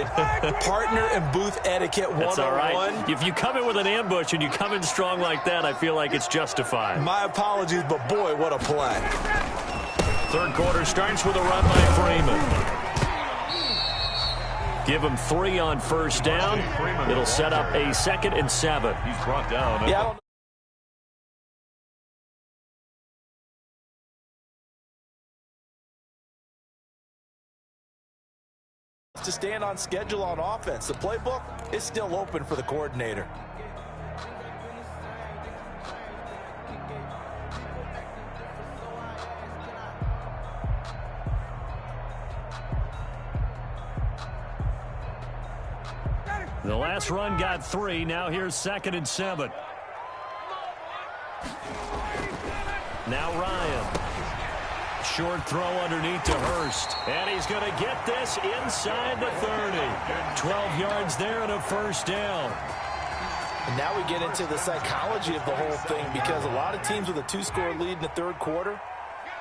it. Partner and booth etiquette 101. That's all right. If you come in with an ambush and you come in strong like that, I feel like it's justified. My apologies, but boy, what a play. Third quarter starts with a run by Freeman. Give him 3 on first down. It'll set up a 2nd and 7. He's brought down. Yeah. To stand on schedule on offense. The playbook is still open for the coordinator. The last run got 3. Now here's 2nd and 7. Now Ryan. Short throw underneath to Hurst. And he's going to get this inside the 30. 12 yards there and a first down. And now we get into the psychology of the whole thing, because a lot of teams with a 2-score lead in the third quarter,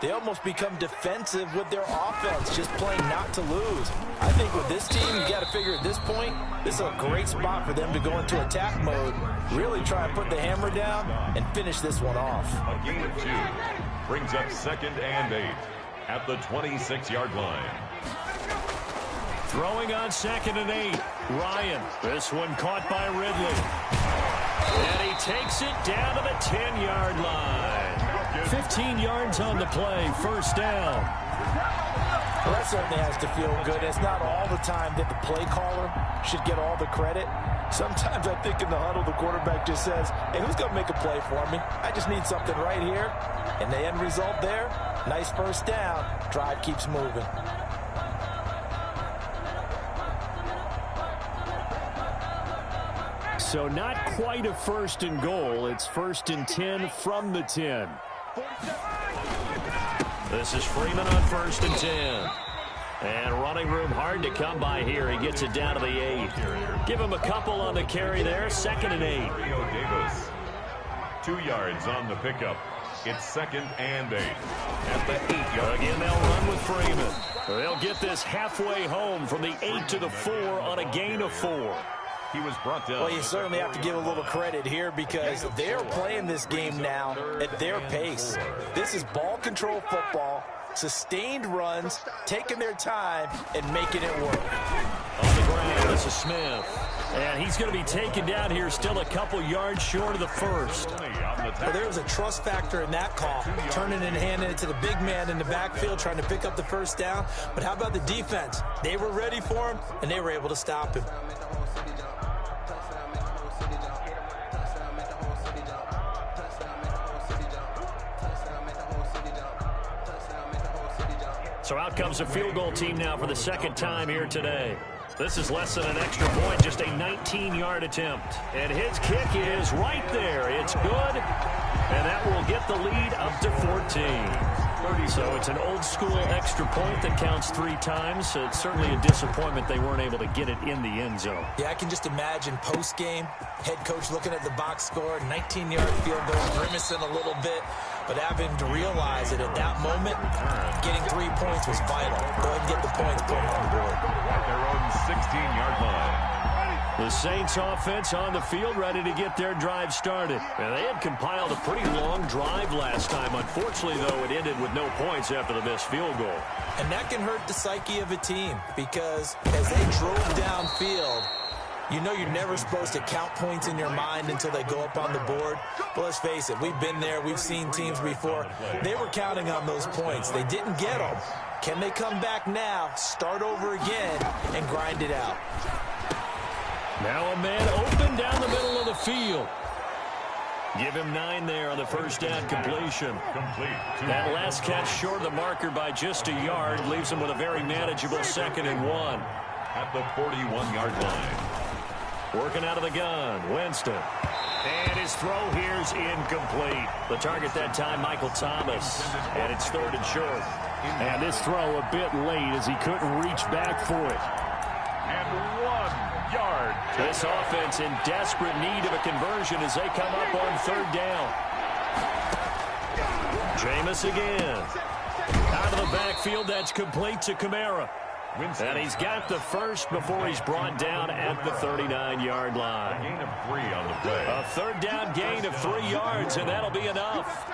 they almost become defensive with their offense, just playing not to lose. I think with this team, you got to figure at this point, this is a great spot for them to go into attack mode, really try and put the hammer down and finish this one off. A gain of 2 brings up 2nd and 8 at the 26-yard line. Throwing on 2nd and 8. Ryan. This one caught by Ridley. And he takes it down to the 10-yard line. 15 yards on the play. First down. Well, that certainly has to feel good. It's not all the time that the play caller should get all the credit. Sometimes I think in the huddle, the quarterback just says, hey, who's going to make a play for me? I just need something right here. And the end result there, nice first down. Drive keeps moving. So not quite a 1st and goal. It's 1st and 10 from the 10. This is Freeman on 1st and 10. And running room hard to come by here. He gets it down to the 8. Give him a couple on the carry there. 2nd and 8. Rio Davis. 2 yards on the pickup. It's 2nd and 8. At the 8-yard. Again, they'll run with Freeman. They'll get this halfway home from the 8 to the 4 on a gain of 4. He was brought down. Well, you certainly have to give a little credit here, because they're playing this game now at their pace. This is ball control football, sustained runs, taking their time, and making it work. On the ground, this is Smith. And he's going to be taken down here, still a couple yards short of the first. Well, there was a trust factor in that call, turning and handing it to the big man in the backfield, trying to pick up the first down. But how about the defense? They were ready for him, and they were able to stop him. So out comes a field goal team now for the 2nd time here today. This is less than an extra point, just a 19-yard attempt. And his kick is right there. It's good, and that will get the lead up to 14. So it's an old-school extra point that counts 3 times. So it's certainly a disappointment they weren't able to get it in the end zone. Yeah, I can just imagine post-game, head coach looking at the box score, 19-yard field goal, grimacing a little bit, but having to realize that at that moment, getting 3 points was vital. Go ahead and get the points, put them on the board. At their own 16-yard line. The Saints offense on the field, ready to get their drive started. And they had compiled a pretty long drive last time. Unfortunately, though, it ended with no points after the missed field goal. And that can hurt the psyche of a team, because as they drove downfield, you know you're never supposed to count points in your mind until they go up on the board. But let's face it, we've been there. We've seen teams before. They were counting on those points. They didn't get them. Can they come back now, start over again, and grind it out? Now a man open down the middle of the field. Give him 9 there on the first down completion. Complete. That last catch short of the marker by just a yard leaves him with a very manageable 2nd and 1. At the 41-yard line. Working out of the gun, Winston. And his throw here's incomplete. The target that time, Michael Thomas. And it's 3rd and short. And this throw a bit late as he couldn't reach back for it. And 1 yard. This offense in desperate need of a conversion as they come up on 3rd down. Jameis again. Out of the backfield, that's complete to Kamara. And he's got the first before he's brought down at the 39-yard line. A gain of 3 on the play. A third down gain of 3 yards, and that'll be enough.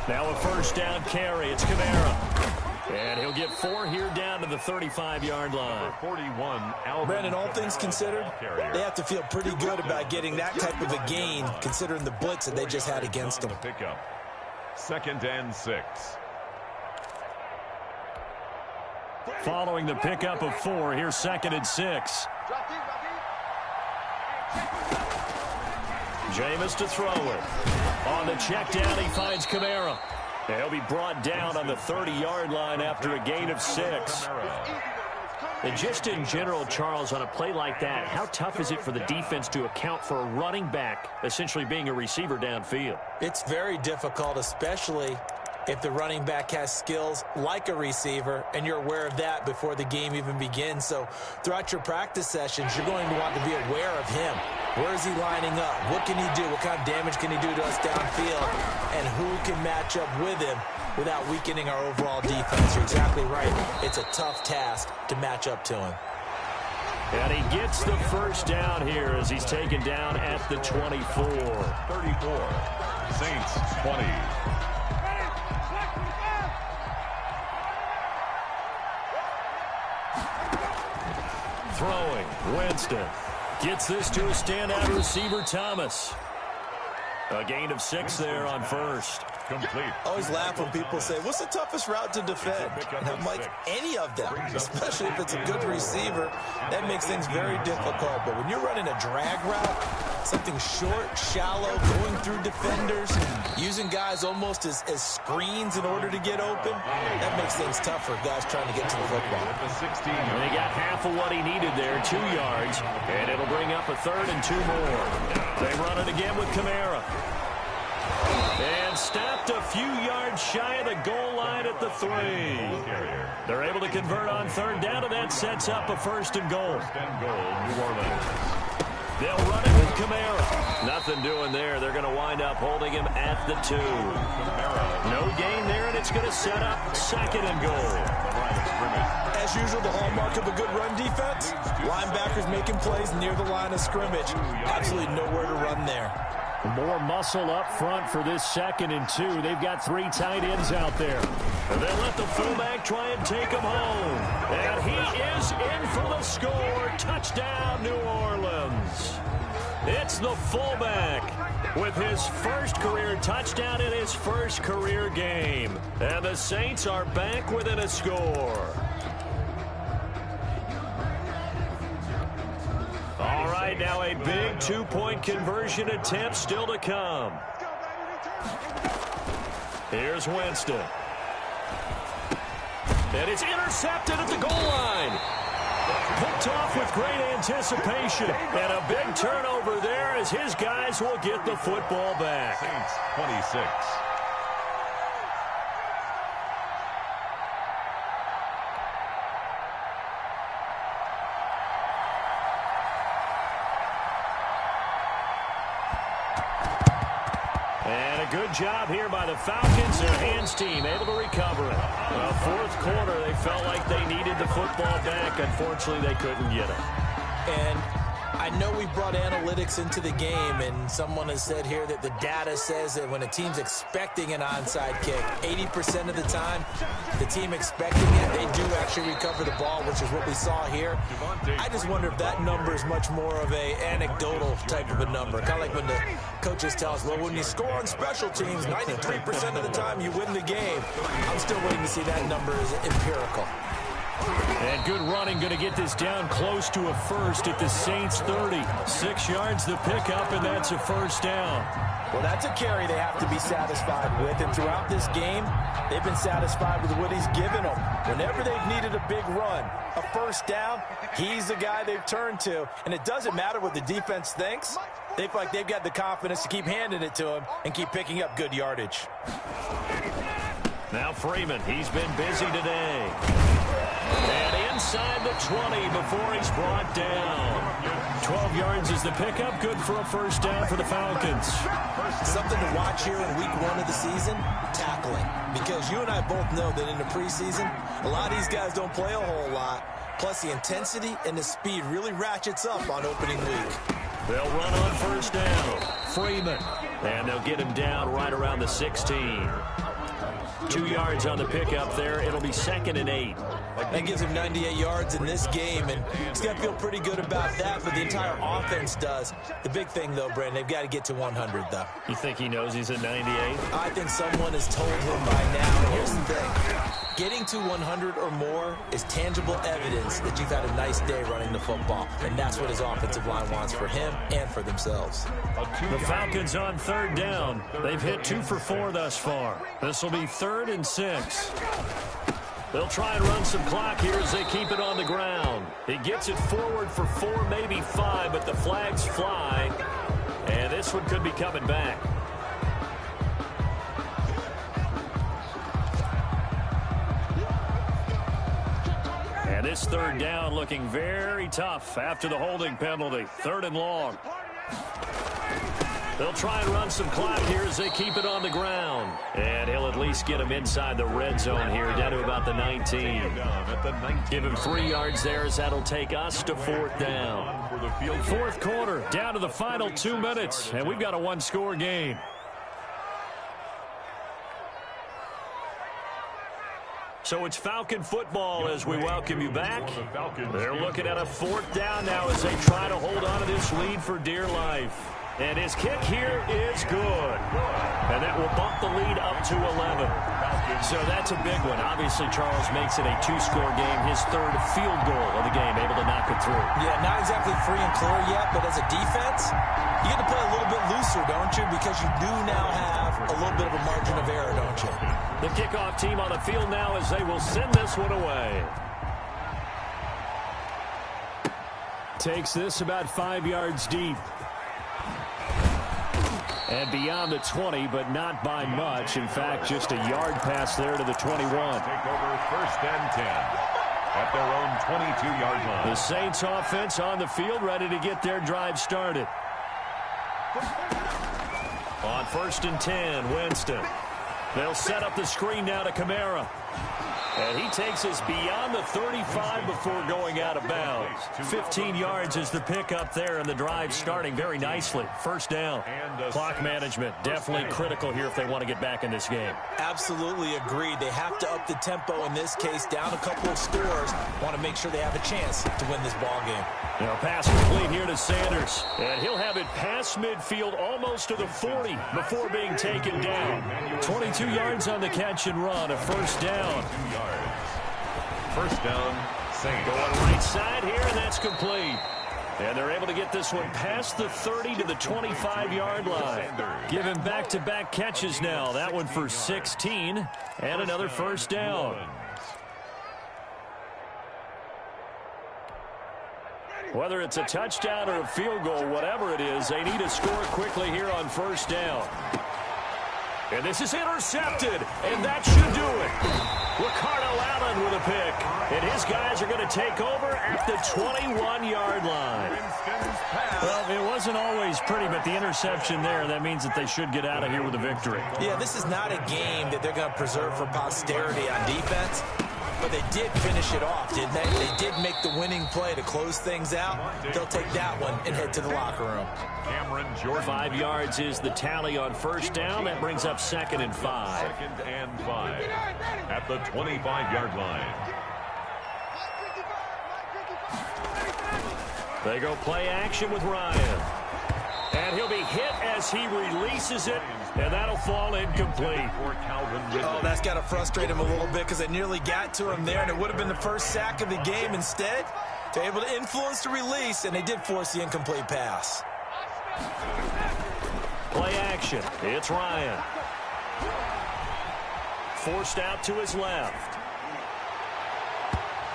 Now a first down carry. It's Kamara. And he'll get 4 here down to the 35-yard line. 41, Brandon, all things considered, they have to feel pretty good about getting that type of a gain, considering the blitz that they just had against them. Pickup. 2nd and 6. Following the pickup of 4, here's 2nd and 6. Jameis to throw it. On the check down, he finds Kamara. He'll be brought down on the 30-yard line after a gain of 6. And just in general, Charles, on a play like that, how tough is it for the defense to account for a running back essentially being a receiver downfield? It's very difficult, especially if the running back has skills like a receiver, and you're aware of that before the game even begins. So throughout your practice sessions, you're going to want to be aware of him. Where is he lining up? What can he do? What kind of damage can he do to us downfield? And who can match up with him without weakening our overall defense? You're exactly right. It's a tough task to match up to him. And he gets the first down here as he's taken down at the 24. 34. Saints 20. Throwing, Winston. Gets this to a standout receiver, Thomas. A gain of 6 there on first. Complete. I always laugh when people say, what's the toughest route to defend? And I'm like, any of them, especially if it's a good receiver. That makes things very difficult. But when you're running a drag route, something short, shallow, going through defenders, using guys almost as screens in order to get open, that makes things tough for guys trying to get to the football. And he got half of what he needed there, 2 yards, and it'll bring up a 3rd and 2 more. They run it again with Kamara. And stopped a few yards shy of the goal line at the 3. They're able to convert on 3rd down, and that sets up a 1st and goal. 1st and goal, New Orleans. They'll run it with Kamara. Nothing doing there. They're going to wind up holding him at the 2. No gain there, and it's going to set up 2nd and goal. As usual, the hallmark of a good run defense, linebackers making plays near the line of scrimmage. Absolutely nowhere to run there. More muscle up front for this 2nd and 2. They've got 3 tight ends out there. And they'll let the fullback try and take him home. And he is in for the score. Touchdown, New Orleans. It's the fullback with his first career touchdown in his first career game. And the Saints are back within a score. All right, now a big 2-point conversion attempt still to come. Here's Winston. And it's intercepted at the goal line. Picked off with great anticipation. And a big turnover there as his guys will get the football back. Saints 26. Good job here by the Falcons. Their hands team able to recover it. Well, 4th quarter, they felt like they needed the football back. Unfortunately, they couldn't get it. And I know we brought analytics into the game, and someone has said here that the data says that when a team's expecting an onside kick, 80% of the time, the team expecting it, they do actually recover the ball, which is what we saw here. I just wonder if that number is much more of a anecdotal type of a number. Kind of like when the coaches tell us, well, when you score on special teams, 93% of the time you win the game. I'm still waiting to see that number as empirical. And good running, going to get this down close to a 1st at the Saints 30. 6 yards the pickup, and that's a 1st down. Well, that's a carry they have to be satisfied with. And throughout this game, they've been satisfied with what he's given them. Whenever they've needed a big run, a 1st down, he's the guy they've turned to. And it doesn't matter what the defense thinks. They feel like they've got the confidence to keep handing it to him and keep picking up good yardage. Now Freeman, he's been busy today. And inside the 20 before he's brought down. 12 yards is the pickup. Good for a first down for the Falcons. Something to watch here in week 1 of the season, tackling. Because you and I both know that in the preseason, a lot of these guys don't play a whole lot. Plus, the intensity and the speed really ratchets up on opening week. They'll run on first down. Freeman. And they'll get him down right around the 16. 2 yards on the pickup there. It'll be 2nd and 8. That gives him 98 yards in this game, and he's got to feel pretty good about that, but the entire offense does. The big thing, though, Brandon, they've got to get to 100, though. You think he knows he's at 98? I think someone has told him by now. And here's the thing. Getting to 100 or more is tangible evidence that you've had a nice day running the football, and that's what his offensive line wants for him and for themselves. The Falcons on 3rd down. They've hit 2 for 4 thus far. This will be 3rd and 6. They'll try and run some clock here as they keep it on the ground. He gets it forward for 4, maybe 5, but the flags fly, and this one could be coming back. And this 3rd down looking very tough after the holding penalty. 3rd and long. They'll try and run some clock here as they keep it on the ground. And he'll at least get him inside the red zone here, down to about the 19. Give him 3 yards there as that'll take us to 4th down. 4th quarter, down to the final 2 minutes, and we've got a 1-score game. So it's Falcon football as we welcome you back. They're looking at a 4th down now as they try to hold on to this lead for dear life. And his kick here is good. And that will bump the lead up to 11. So that's a big one. Obviously, Charles makes it a 2-score game. His 3rd field goal of the game, able to knock it through. Yeah, not exactly free and clear yet, but as a defense, you get to play a little bit looser, don't you? Because you do now have a little bit of a margin of error, don't you? The kickoff team on the field now as they will send this one away. Takes this about 5 yards deep. And beyond the 20, but not by much. In fact, just a yard pass there to the 21. Take over 1st and 10 at their own 22-yard line. The Saints offense on the field, ready to get their drive started. On 1st and 10, Winston. They'll set up the screen now to Kamara. And he takes us beyond the 35 before going out of bounds. 15 yards is the pickup there, and the drive starting very nicely. 1st down. Clock management, definitely critical here if they want to get back in this game. Absolutely agreed. They have to up the tempo in this case, down a couple of scores. Want to make sure they have a chance to win this ball game. Now pass complete here to Sanders. And he'll have it past midfield almost to the 40 before being taken down. 22 yards on the catch and run, a 1st down. 1st down, Saints. Going right side here, and that's complete. And they're able to get this one past the 30 to the 25-yard line. Giving back-to-back catches now. That one for 16, and another 1st down. Whether it's a touchdown or a field goal, whatever it is, they need to score quickly here on 1st down. And this is intercepted, and that should do it. Ricardo Allen with a pick. And his guys are going to take over at the 21-yard line. Well, it wasn't always pretty, but the interception there, that means that they should get out of here with a victory. Yeah, this is not a game that they're going to preserve for posterity on defense. But they did finish it off, didn't they? They did make the winning play to close things out. They'll take that one and head to the locker room. 5 yards is the tally on 1st down. That brings up 2nd and 5. 2nd and 5 at the 25-yard line. They go play action with Ryan. And he'll be hit as he releases it, and that'll fall incomplete. Oh, that's got to frustrate him a little bit because they nearly got to him there, and it would have been the 1st sack of the game. Instead, they're able to influence the release, and they did force the incomplete pass. Play action. It's Ryan. Forced out to his left.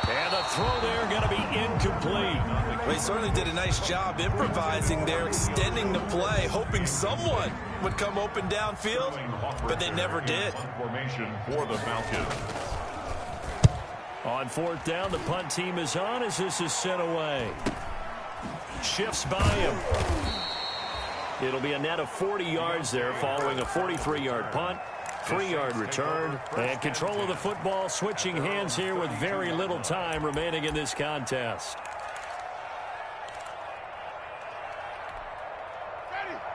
And the throw there going to be incomplete. Well, he certainly did a nice job improvising there, extending the play, hoping someone would come open downfield, but they never did. Formation for the Falcons. On 4th down, the punt team is on as this is sent away. Shifts by him. It'll be a net of 40 yards there following a 43-yard punt. 3-yard return, and control of the football switching hands here with very little time remaining in this contest.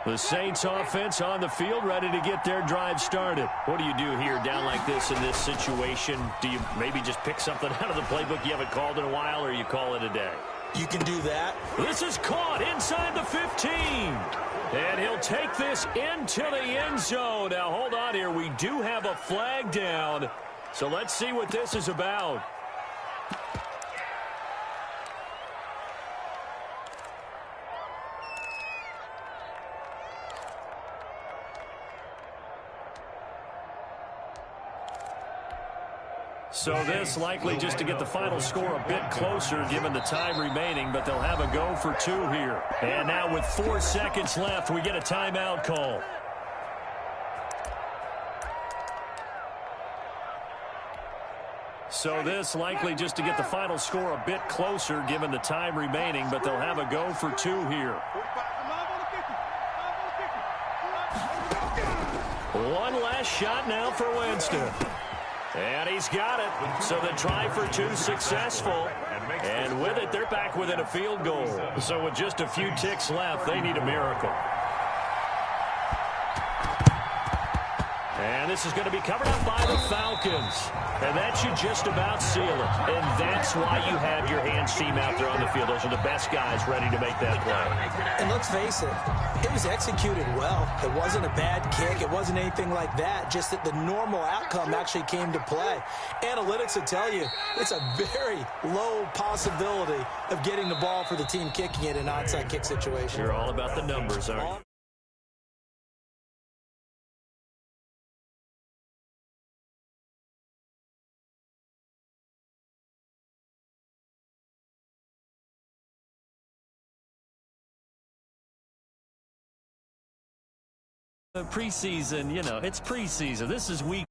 The Saints offense on the field ready to get their drive started. What do you do here down like this in this situation? Do you maybe just pick something out of the playbook you haven't called in a while, or you call it a day? You can do that. This is caught inside the 15. And he'll take this into the end zone. Now, hold on here. We do have a flag down. So let's see what this is about. So this likely just to get the final score a bit closer given the time remaining, but they'll have a go for 2 here. And now with 4 seconds left, we get a timeout call. So this likely just to get the final score a bit closer given the time remaining, but they'll have a go for 2 here. One last shot now for Winston. And he's got it. So the try for 2 successful. And with it, they're back within a field goal. So with just a few ticks left, they need a miracle. And this is going to be covered up by the Falcons. And that should just about seal it. And that's why you have your hands team out there on the field. Those are the best guys ready to make that play. And let's face it, it was executed well. It wasn't a bad kick. It wasn't anything like that. Just that the normal outcome actually came to play. Analytics will tell you it's a very low possibility of getting the ball for the team kicking it in an onside kick situation. You're all about the numbers, aren't you? Preseason, you know, it's preseason. This is week